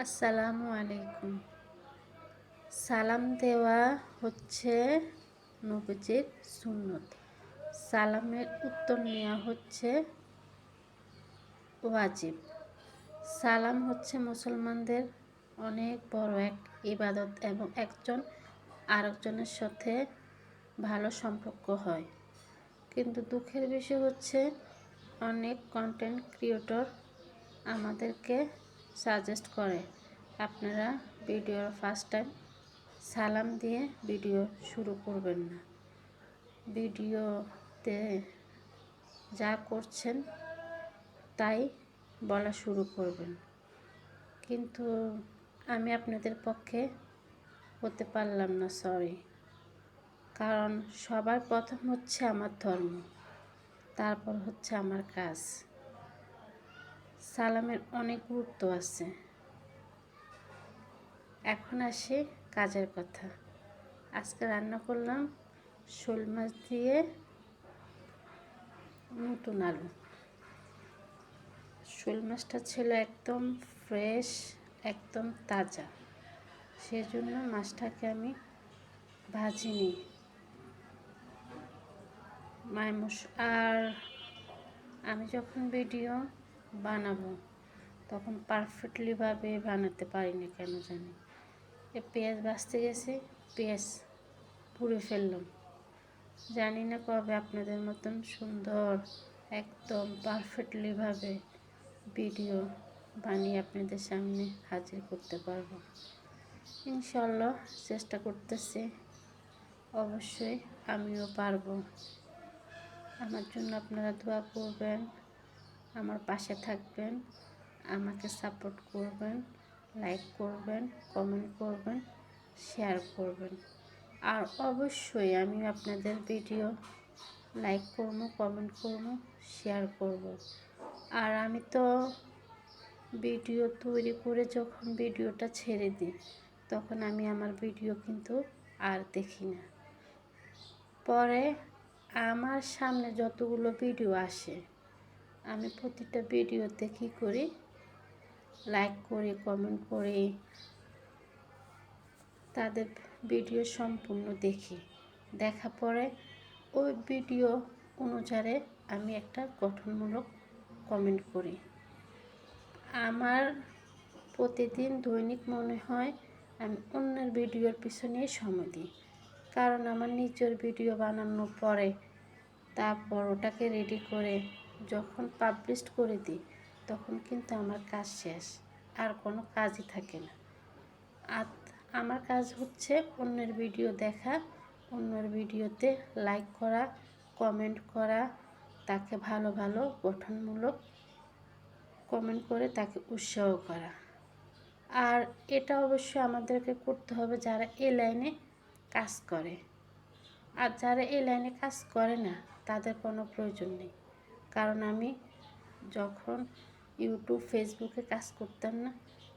আসসালামু আলাইকুম। সালাম দেওয়া হচ্ছে নবীজির সুন্নত। সালামের উত্তর নেওয়া হচ্ছে ওয়াজিব। সালাম হচ্ছে মুসলমানদের অনেক বড় এক ইবাদত এবং একজন আরেকজনের সাথে ভালো সম্পর্ক হয়। কিন্তু দুঃখের বিষয় হচ্ছে অনেক কন্টেন্ট ক্রিয়েটর আমাদেরকে সাজেস্ট করে আপনারা ভিডিওর ফার্স্ট টাইম সালাম দিয়ে ভিডিও শুরু করবেন না, ভিডিওতে যা করছেন তাই বলা শুরু করবেন। কিন্তু আমি আপনাদের পক্ষে হতে পারলাম না, সরি। কারণ সবার প্রথম হচ্ছে আমার ধর্ম, তারপর হচ্ছে আমার কাজ। সালামের অনেক গুরুত্ব আছে। এখন আসি কাজের কথা। আজকে রান্না করলাম শোল মাছ দিয়ে নতুন আলু। শোল মাছটা ছিল একদম ফ্রেশ, একদম তাজা, সেজন্য মাছটাকে আমি ভাজিনি। আর আমি যখন ভিডিও বানাবো তখন পারফেক্টলিভাবে বানাতে পারি না, কেন জানি। পেঁয়াজ ভাজতে গেছি, পেঁয়াজ পুড়ে ফেললাম। জানি না কবে আপনাদের মতন সুন্দর একদম পারফেক্টলিভাবে ভিডিও বানিয়ে আপনাদের সামনে হাজির করতে পারবো। ইনশাল্লাহ চেষ্টা করতেছি, অবশ্যই আমিও পারবো। আমার জন্য আপনারা দোয়া করবেন, আমার পাশে থাকবেন, আমাকে সাপোর্ট করবেন, লাইক করবেন, কমেন্ট করবেন, শেয়ার করবেন। আর অবশ্যই আমি আপনাদের ভিডিও লাইক করব, কমেন্ট করব, শেয়ার করব। আর আমি তো ভিডিও তৈরি করে যখন ভিডিওটা ছেড়ে দিই তখন আমি আমার ভিডিও কিন্তু আর দেখি না। পরে আমার সামনে যতগুলো ভিডিও আসে আমি প্রতিটা ভিডিওতে কী করি, লাইক করি, কমেন্ট করি, তাদের ভিডিও সম্পূর্ণ দেখি। দেখা পরে ওই ভিডিও অনুসারে আমি একটা গঠনমূলক কমেন্ট করি। আমার প্রতিদিন দৈনিক মনে হয় আমি অন্যের ভিডিওর পিছনেই সময় দিই। কারণ আমার নিজের ভিডিও বানানোর পরে তারপর ওটাকে রেডি করে যখন পাবলিশ করে দিই তখন কিন্তু আমার কাজ শেষ, আর কোনো কাজই থাকে না। আর আমার কাজ হচ্ছে অন্যের ভিডিও দেখা, অন্যের ভিডিওতে লাইক করা, কমেন্ট করা, তাকে ভালো ভালো গঠনমূলক কমেন্ট করে তাকে উৎসাহ করা। আর এটা অবশ্যই আমাদেরকে করতে হবে যারা এই লাইনে কাজ করে। আর যারা এই লাইনে কাজ করে না তাদের কোনো প্রয়োজন নেই। কারণ আমি যখন ইউটিউব, ফেসবুকে কাজ করতাম না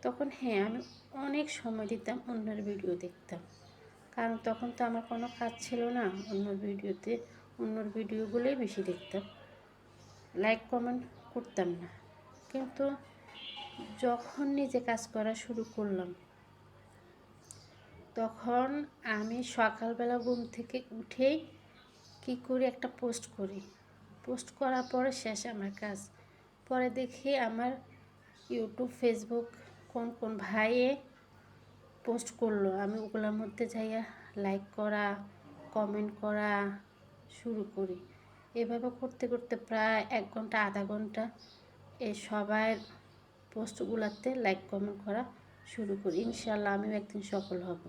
তখন আমি অনেক সময় দিতাম অন্যের ভিডিও দেখতাম। কারণ তখন তো আমার কোনো কাজ ছিল না, অন্যর ভিডিওগুলোই বেশি দেখতাম, লাইক কমেন্ট করতাম না। কিন্তু যখন নিজে কাজ করা শুরু করলাম তখন আমি সকালবেলা ঘুম থেকে উঠেই কী করি, একটা পোস্ট করি। পোস্ট করার পরে শেষ আমার কাজ। পরে দেখি আমার ইউটিউব, ফেসবুক কোন কোন ভাইয়ে পোস্ট করলো, আমি ওগুলোর মধ্যে যাইয়া লাইক করা, কমেন্ট করা শুরু করি। এভাবে করতে করতে প্রায় 1 ঘন্টা, আধা ঘন্টা এই সবার পোস্টগুলোতে লাইক কমেন্ট করা শুরু করি। ইনশাল্লাহ আমিও একদিন সফল হব।